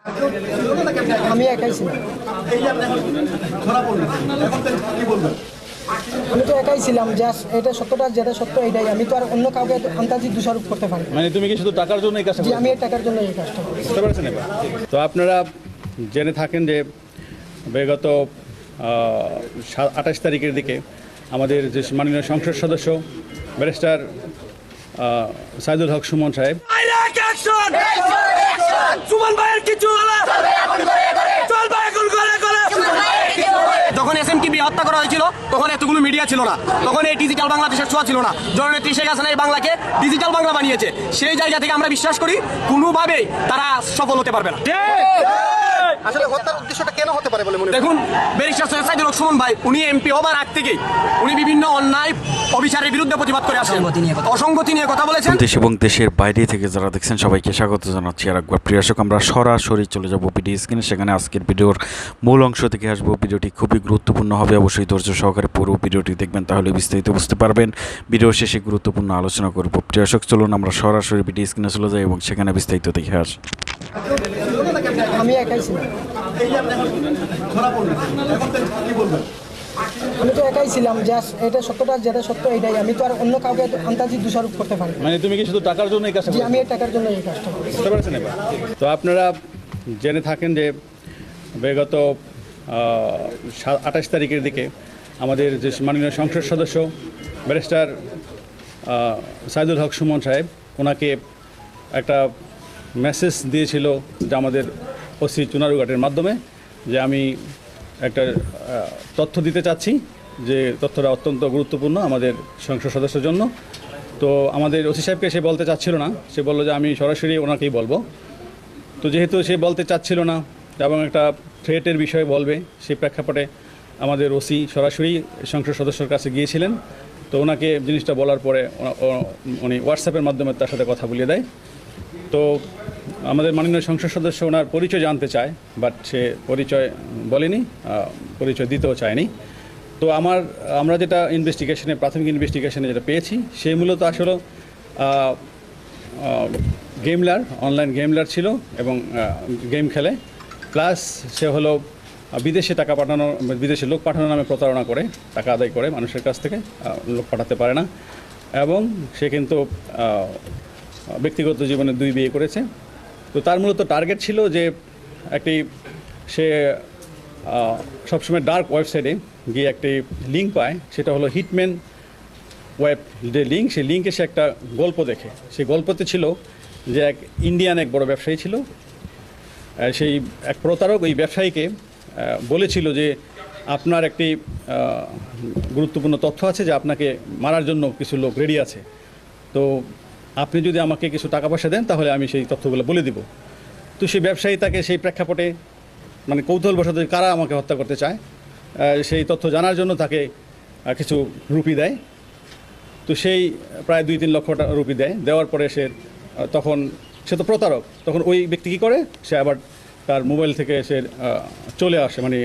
আমি একাই ছিলাম। আমি তো একাই ছিলাম, জাস্ট এটা সত্যটা যেটা সত্য এটাই। আমি তো আর অন্য কাউকে আন্তাজি দোষারোপ করতে পারি না। মানে তুমি কি শুধু টাকার জন্য এই কাজটা জি, করছো? আমি এই টাকার জন্য এই কাজটা করি। বুঝতে পারছেন এবার? তো আপনারা জেনে থাকেন যে বিগত 28 তারিখের দিকে আমাদের যে মাননীয় সংসদ সদস্য ব্যারিস্টার সাইদুল হক সুমন সাহেব যখন এসএমটিবি হত্যা করা হয়েছিল তখন এতগুলো মিডিয়া ছিল না, তখন এই ডিজিটাল বাংলাদেশের ছোঁয়া ছিল না। জননেত্রী শেখ হাসিনা এই বাংলাকে ডিজিটাল বাংলা বানিয়েছে। সেই জায়গা থেকে আমরা বিশ্বাস করি কোনোভাবেই তারা সফল হতে পারবে না। আসলে হত্যার উদ্দেশ্যটা কেন হতে পারে বলে মনে হয়? দেখুন, ব্যারিস্টার সৈয়দ সাইদুল হক সুমন ভাই উনি এমপি হবার আগ থেকেই উনি বিভিন্ন অন্যায় অবিচারের বিরুদ্ধে প্রতিবাদ করে আসেন, অসঙ্গতি নিয়ে কথা বলেছেন। দেশ এবং দেশের বাইরে থেকে যারা দেখছেন সবাইকে স্বাগত জানাচ্ছি আর একবার। প্রিয় দর্শক, আমরা সরাসরি চলে যাব ভিডিও স্ক্রিনে। সেখানে আজকের ভিডিওর মূল অংশ থেকে আসবো। ভিডিওটি খুবই গুরুত্বপূর্ণ হবে, অবশ্যই ধৈর্য সহকারে পুরো ভিডিওটি দেখবেন, তাহলে বিস্তারিত বুঝতে পারবেন। ভিডিও শেষে গুরুত্বপূর্ণ আলোচনা করব। প্রিয় দর্শক, চলুন আমরা সরাসরি ভিডিও স্ক্রিনে চলে যাই এবং সেখানে বিস্তারিত দেখে আসি। আমি একাই ছিলাম। আমি তো একাই ছিলাম, জাস্ট এটা সত্যটা যেটা সত্য এটাই। আমি তো আর অন্য কাউকে আন্তাজি দোষারোপ করতে পারি না। মানে তুমি কি শুধু টাকার জন্য এই কাজটা জি, করছো? আমি এই টাকার জন্য এই কাজটা করি। বুঝতে পারছেন এবার? তো আপনারা জেনে থাকেন যে বিগত 28 তারিখের দিকে আমাদের যে মাননীয় সংসদ সদস্য ব্যারিস্টার সাইদুল হক সুমন সাহেব ওনাকে একটা মেসেজ দিয়েছিল যে আমাদের ওসি চুনারুঘাটের মাধ্যমে, যে আমি একটা তথ্য দিতে চাচ্ছি, যে তথ্যটা অত্যন্ত গুরুত্বপূর্ণ আমাদের সংসদ সদস্যের জন্য। তো আমাদের ওসি সাহেবকে সে বলতে চাচ্ছিল না, সে বলল যে আমি সরাসরি ওনাকেই বলবো। তো যেহেতু সে বলতে চাচ্ছিল না এবং একটা থ্রেটের বিষয়ে বলবে, সেই প্রেক্ষাপটে আমাদের ওসি সরাসরি সংসদ সদস্যর কাছে গিয়েছিলেন। তো ওনাকে জিনিসটা বলার পরে উনি হোয়াটসঅ্যাপের মাধ্যমে তার সাথে কথা বলিয়ে দেয়। তো আমাদের মাননীয় সংসদ সদস্য ওনার পরিচয় জানতে চায়, বাট সে পরিচয় বলেনি, পরিচয় দিতেও চায়নি। তো আমরা যেটা প্রাথমিক ইনভেস্টিগেশনে যেটা পেয়েছি, সে মূলত আসলে গেমলার, অনলাইন গেমলার ছিল এবং গেম খেলে, প্লাস সে হলো বিদেশে টাকা পাঠানো, বিদেশে লোক পাঠানোর নামে প্রতারণা করে, টাকা আদায় করে মানুষের কাছ থেকে, লোক পাঠাতে পারে না। এবং সে কিন্তু ব্যক্তিগত জীবনে 2 বিয়ে করেছে। তো তার মূলত টার্গেট ছিল যে সে সবসময় ডার্ক ওয়েবসাইটে গিয়ে একটি লিঙ্ক পায়, সেটা হলো হিটম্যান ওয়েব যে লিঙ্ক, সেই লিঙ্কে সে একটা গল্প দেখে। সেই গল্পতে ছিল যে এক ইন্ডিয়ান এক বড় ব্যবসায়ী ছিল, সেই এক প্রতারক ওই ব্যবসায়ীকে বলেছিল যে আপনার একটি গুরুত্বপূর্ণ তথ্য আছে, যে আপনাকে মারার জন্য কিছু লোক রেডি আছে, তো আপনি যদি আমাকে কিছু টাকা পয়সা দেন তাহলে আমি সেই তথ্যগুলো বলে দিব। তো সেই ব্যবসায়ী তাকে সেই প্রেক্ষাপটে মানে কৌতূহলবশত কারা আমাকে হত্যা করতে চায় সেই তথ্য জানার জন্য তাকে কিছু রুপি দেয়। তো সেই প্রায় 2-3 লক্ষ রুপি দেওয়ার পরে তখন সে তো প্রতারক, তখন ওই ব্যক্তি কী করে, সে আবার তার মোবাইল থেকে সে চলে আসে, মানে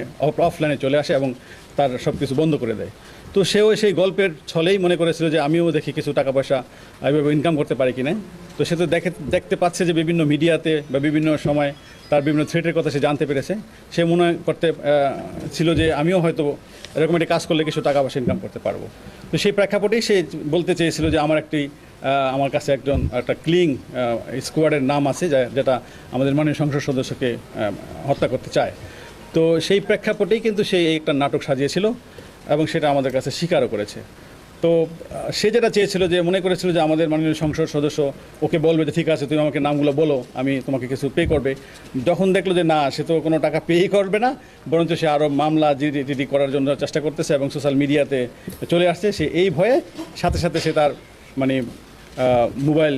অফলাইনে চলে আসে এবং তার সব কিছু বন্ধ করে দেয়। তো সেও সেই গল্পের ছলেই মনে করেছিল যে আমিও দেখি কিছু টাকা পয়সা এইভাবে ইনকাম করতে পারি কিনা। তো সে তো দেখতে পাচ্ছে যে বিভিন্ন মিডিয়াতে বা বিভিন্ন সময় তার বিভিন্ন থ্রেটের কথা সে জানতে পেরেছে। সে মনে করতে ছিল যে আমিও হয়তো এরকম একটা কাজ করলে কিছু টাকা পয়সা ইনকাম করতে পারবো। তো সেই প্রেক্ষাপটেই সে বলতে চেয়েছিল যে আমার কাছে একটা ক্লিং স্কোয়াডের নাম আছে, যেটা আমাদের মাননীয় সংসদ সদস্যকে হত্যা করতে চায়। তো সেই প্রেক্ষাপটেই কিন্তু সে একটা নাটক সাজিয়েছিল এবং সেটা আমাদের কাছে স্বীকারও করেছে। তো সে যেটা চেয়েছিল, যে মনে করেছিল যে আমাদের মাননীয় সংসদ সদস্য ওকে বলবে যে ঠিক আছে তুমি আমাকে নামগুলো বলো, আমি তোমাকে কিছু পে করবে। যখন দেখলো যে না, সে তো কোনো টাকা পেই করবে না, বরঞ্চ সে আরও মামলা জিডি করার জন্য চেষ্টা করতেছে এবং সোশ্যাল মিডিয়াতে চলে আসছে, সে এই ভয়ে সাথে সাথে সে তার মানে মোবাইল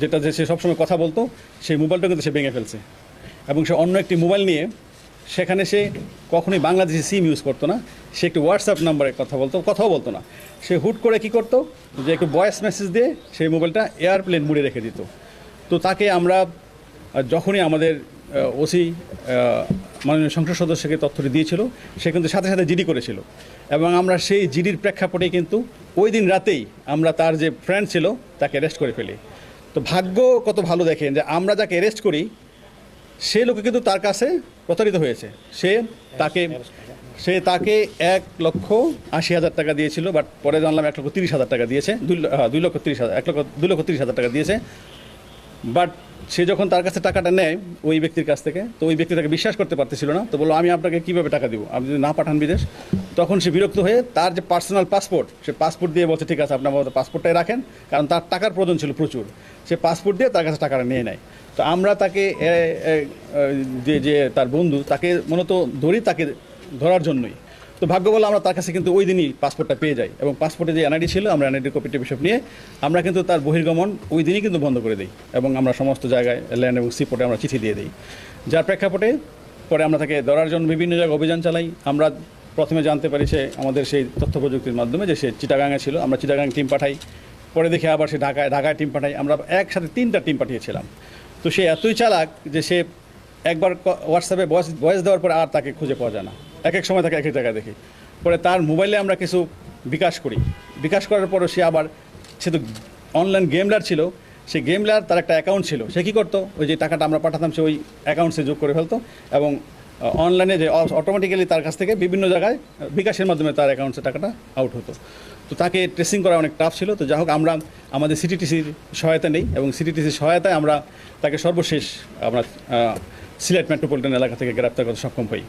যেটা যে সে সবসময় কথা বলতো, সেই মোবাইলটা কিন্তু সে ভেঙে ফেলছে এবং সে অন্য একটি মোবাইল নিয়ে, সেখানে সে কখনোই বাংলাদেশি সিম ইউজ করতো না, সে একটি হোয়াটসঅ্যাপ নাম্বারে কথাও বলতো না। সে হুট করে কি করতো, যে একটু ভয়েস মেসেজ দিয়ে সেই মোবাইলটা এয়ারপ্লেন মুডে রেখে দিত। তো তাকে আমরা যখনই আমাদের ওসি মাননীয় সংসদ সদস্যকে তথ্যটি দিয়েছিল, সে কিন্তু সাথে সাথে জিডি করেছিল এবং আমরা সেই জিডির প্রেক্ষাপটেই কিন্তু ওই দিন রাতেই আমরা তার যে ফ্রেন্ড ছিল তাকে অ্যারেস্ট করে ফেলি। তো ভাগ্য কত ভালো দেখেন যে আমরা যাকে অ্যারেস্ট করি সে লোকে কিন্তু তার কাছে প্রতারিত হয়েছে। সে তাকে 1,80,000 টাকা দিয়েছিল, বাট পরে জানলাম 1,30,000 টাকা দিয়েছে, 2,30,000 টাকা দিয়েছে। বাট সে যখন তার কাছে টাকাটা নেয় ওই ব্যক্তির কাছ থেকে, তো ওই ব্যক্তি তাকে বিশ্বাস করতে পারতেছিল না, তো বললো আমি আপনাকে কীভাবে টাকা দিব, আপনি যদি না পাঠান বিদেশ। তখন সে বিরক্ত হয়ে তার যে পার্সোনাল পাসপোর্ট, সে পাসপোর্ট দিয়ে বলছে ঠিক আছে আপনার পাসপোর্টটাই রাখেন, কারণ তার টাকার প্রয়োজন ছিল প্রচুর। সে পাসপোর্ট দিয়ে তার কাছে টাকাটা নিয়ে নেয়। তো আমরা তাকে যে তার বন্ধু তাকে মূলত তাকে ধরার জন্যই। তো ভাগ্য বলে আমরা তার কাছে কিন্তু ওই দিনই পাসপোর্টটা পেয়ে যাই, এবং পাসপোর্টে যে এনআইডি ছিল আমরা এনআইডি কপি টিপিসব নিয়ে আমরা কিন্তু তার বহির্গমন ওই দিনই কিন্তু বন্ধ করে দিই, এবং আমরা সমস্ত জায়গায় ল্যান্ড এবং সিপোর্টে আমরা চিঠি দিয়ে দিই। যার প্রেক্ষাপটে পরে আমরা তাকে ধরার জন্য বিভিন্ন জায়গায় অভিযান চালাই। আমরা প্রথমে জানতে পারি সে আমাদের সেই তথ্য প্রযুক্তির মাধ্যমে যে সে চিটাগাঙে ছিল, আমরা চিটাগাং টিম পাঠাই। পরে দেখে আবার সে ঢাকায় টিম পাঠাই। আমরা একসাথে 3টা টিম পাঠিয়েছিলাম। তো সে এতই চালাক যে সে একবার হোয়াটসঅ্যাপে ভয়েস দেওয়ার পরে আর তাকে খুঁজে পাওয়া যায় না, এক এক সময় তাকে এক এক জায়গায় দেখি। পরে তার মোবাইলে আমরা কিছু বিকাশ করার পরে সে তো অনলাইন গেমলার ছিল, সেই গেমলার তার একটা অ্যাকাউন্ট ছিল। সে কী করতো, ওই যে টাকাটা আমরা পাঠাতাম সে ওই অ্যাকাউন্টসে যোগ করে ফেলতো, এবং অনলাইনে যে অটোমেটিক্যালি তার কাছ থেকে বিভিন্ন জায়গায় বিকাশের মাধ্যমে তার অ্যাকাউন্টসে টাকাটা আউট হতো। তো তাকে ট্রেসিং করা অনেক টাফ ছিল। তো যাই হোক, আমরা আমাদের সিটিটিসির সহায়তা নেই, এবং সিটিটিসির সহায়তায় আমরা তাকে সর্বশেষ আমরা সিলেট মেট্রোপলিটন এলাকা থেকে গ্রেপ্তার করতে সক্ষম হই।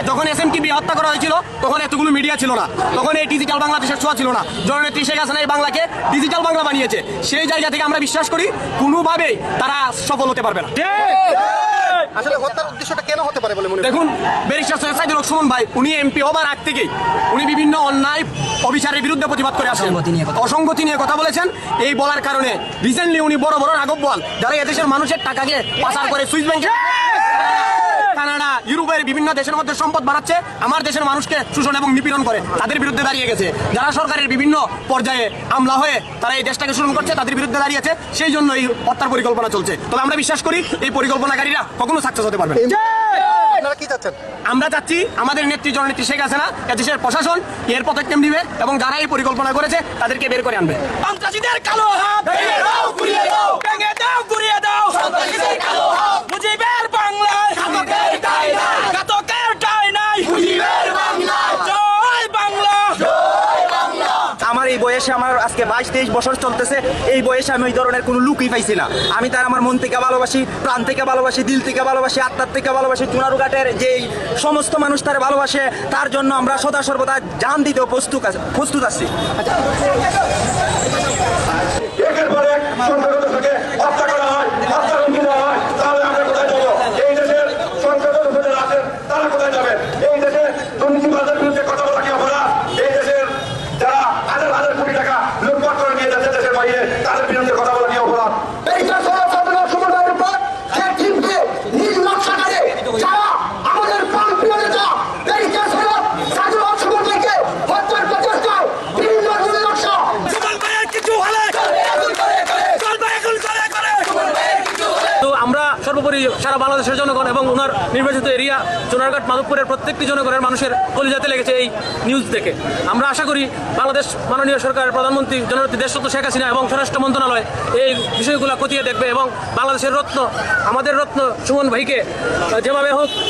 যখন এসএমকিবি হত্যা করা হয়েছিল তখন এতগুলো মিডিয়া ছিল না, তখন এই ডিজিটাল বাংলাদেশের ছোঁয়া ছিল না। জননেত্রী শেখ হাসিনা এই বাংলাকে ডিজিটাল বাংলা বানিয়েছে। সেই জায়গা থেকে আমরা বিশ্বাস করি কোনোভাবেই তারা সফল হতে পারবে না। আসলে হত্যার উদ্দেশ্যটা কেন হতে পারে বলে মনে হয়? দেখুন, ব্যারিস্টার সৈয়দ সাইদুল হক সুমন ভাই উনি এমপি হবার আগ থেকেই উনি বিভিন্ন অন্যায় অবিচারের বিরুদ্ধে প্রতিবাদ করে আসেন, অসঙ্গতি নিয়ে কথা বলেছেন। এই বলার কারণে রিসেন্টলি উনি বড় বড় রাঘব বোয়াল যারা এদেশের মানুষের টাকাকে পাচার করে সুইস ব্যাংকে, কানাডা, ইউরোপের বিভিন্ন দেশের মধ্যে সম্পদ বাড়াচ্ছে, আমার দেশের মানুষকে শোষণ এবং নিপীড়ন করে, তাদের বিরুদ্ধে দাঁড়িয়ে গেছে। যারা সরকারের বিভিন্ন পর্যায়ে আমলা হয়ে তারা এই দেশটাকে শোষণ করছে, তাদের বিরুদ্ধে দাঁড়িয়েছে। সেই জন্য এই হত্যার পরিকল্পনা চলছে। তবে আমরা বিশ্বাস করি এই পরিকল্পনাকারীরা কখনো সাকসেস হতে পারবে না। আপনারা কি চাচ্ছেন? আমরা চাচ্ছি আমাদের নেত্রী জননেত্রী শেখ হাসিনা এদেশের প্রশাসন এর পদক্ষেপ নিবে এবং যারা এই পরিকল্পনা করেছে তাদেরকে বের করে আনবে। সন্ত্রাসীদের কালো হাত ভেঙে দাও, গুড়িয়ে দাও, ভেঙে দাও, গুড়িয়ে দাও। সন্ত্রাসীদের কালো হাত মুজিবের বাংলায়, ঘাতকের ঠাঁই নাই, ঘাতকের ঠাঁই নাই, মুজিবের বাংলায়। জয় বাংলা, জয় বাংলা। আমার এই বয়সে আমার আজকে 22-23 বছর চলতেছে। এই বয়সে আমি ওই ধরনের কোনো লুকই পাইছি না। আমি তার আমার মন থেকে ভালোবাসি, প্রাণ থেকে ভালোবাসি, দিল থেকে ভালোবাসি, আত্মার থেকে ভালোবাসি। চুনারুঘাটের যে সমস্ত মানুষ তার ভালোবাসে, তার জন্য আমরা সদা সর্বদা জান দিতেও প্রস্তুত আছি। একের পর এক সংখ্যাগরিষ্ঠকে হত্যা করা হয়, হত্যার হুমকি দেওয়া হয়, তাহলে আমরা কোথায় যাবো? এই দেশের সংখ্যাগরিষ্ঠ যারা আছেন তারা কোথায় যাবেন? এই দেশে দুর্নীতিবাজের বিরুদ্ধে কথা বলা কি অপরাধ? এই দেশের যারা হাজার হাজার কোটি টাকা লুটপাট করে নিয়ে যাচ্ছে দেশের বাইরে, তাদের বিরুদ্ধে কথা বলা কি অপরাধ? সর্বোপরি সারা বাংলাদেশের জনগণ এবং ওনার নির্বাচিত এরিয়া চুনারঘাট মাধবপুরের প্রত্যেকটি জনগণের মানুষের কলিজাতে লেগেছে এই নিউজ দেখে। আমরা আশা করি বাংলাদেশ মাননীয় সরকারের প্রধানমন্ত্রী জননেত্রী দেশরত্ন শেখ হাসিনা এবং স্বরাষ্ট্র মন্ত্রণালয় এই বিষয়গুলো খতিয়ে দেখবে এবং বাংলাদেশের রত্ন, আমাদের রত্ন সুমন ভাইকে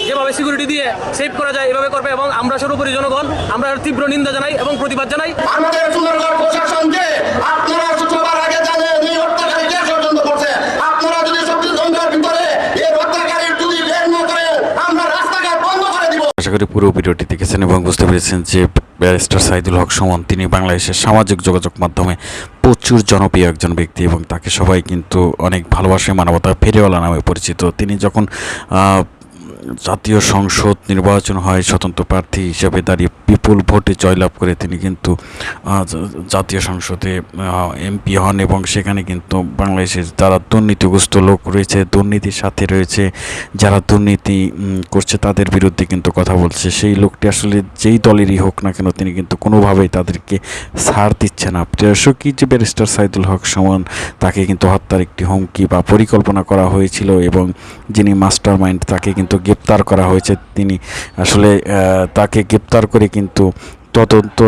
যেভাবে সিকিউরিটি দিয়ে সেভ করা যায় এভাবে করবে। এবং আমরা সর্বোপরি জনগণ আমরা তীব্র নিন্দা জানাই এবং প্রতিবাদ জানাই। আমাদের চুনারঘাট প্রশাসনকে আপনারা সবার আগে জানেন এই হত্যাকারী কে ষড়যন্ত্র করছে। আপনারা যদি সত্যিকার ভিতরে এই হত্যাকারীর যদি বের না করেন আমরা রাস্তাঘাট বন্ধ করে দিব। আশা করি পুরো ভিডিওটি দেখেছেন এবং বুঝতে পেরেছেন যে ব্যারিস্টার সাইদুল হক সুমন তিনি বাংলাদেশের সামাজিক যোগাযোগ মাধ্যমে প্রচুর জনপ্রিয় একজন ব্যক্তি, এবং তাকে সবাই কিন্তু অনেক ভালোবাসে, মানবতা ফেরিওয়ালা নামে পরিচিত। তিনি যখন জাতীয় সংসদ নির্বাচন হয় স্বতন্ত্র প্রার্থী হিসেবে দাঁড়িয়ে বিপুল ভোটে জয়লাভ করে তিনি কিন্তু জাতীয় সংসদে এমপি হন, এবং সেখানে কিন্তু বাংলাদেশের যারা দুর্নীতিগ্রস্ত লোক রয়েছে, দুর্নীতির সাথে রয়েছে, যারা দুর্নীতি করছে তাদের বিরুদ্ধে কিন্তু কথা বলছে। সেই লোকটি আসলে যেই দলেরই হোক না কেন তিনি কিন্তু কোনোভাবেই তাদেরকে ছাড় দিচ্ছে না। কি যে ব্যারিস্টার সাইদুল হক সুমন তাকে কিন্তু হত্যার একটি হুমকি বা পরিকল্পনা করা হয়েছিল, এবং যিনি মাস্টার মাইন্ড তাকে কিন্তু গ্রেপ্তার করা হয়েছে। তিনি আসলে তাকে গ্রেপ্তার করে কিন্তু তদন্ত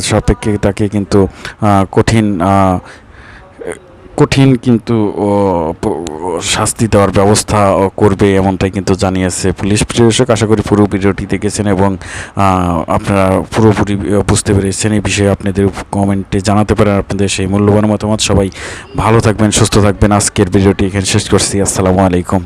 সাপেক্ষে তাকে কিন্তু কঠিন কিন্তু শাস্তি দেওয়ার ব্যবস্থা করবে, এমনটাই কিন্তু জানিয়েছে পুলিশ। প্রিয় দর্শক, আশা করি পুরো ভিডিওটি দেখেছেন এবং আপনারা পুরোপুরি বুঝতে পেরেছেন। এই বিষয়ে আপনাদের কমেন্টে জানাতে পারেন আপনাদের সেই মূল্যবান মতামত। সবাই ভালো থাকবেন, সুস্থ থাকবেন। আজকের ভিডিওটি এখানে শেষ করছি। আসসালামু আলাইকুম।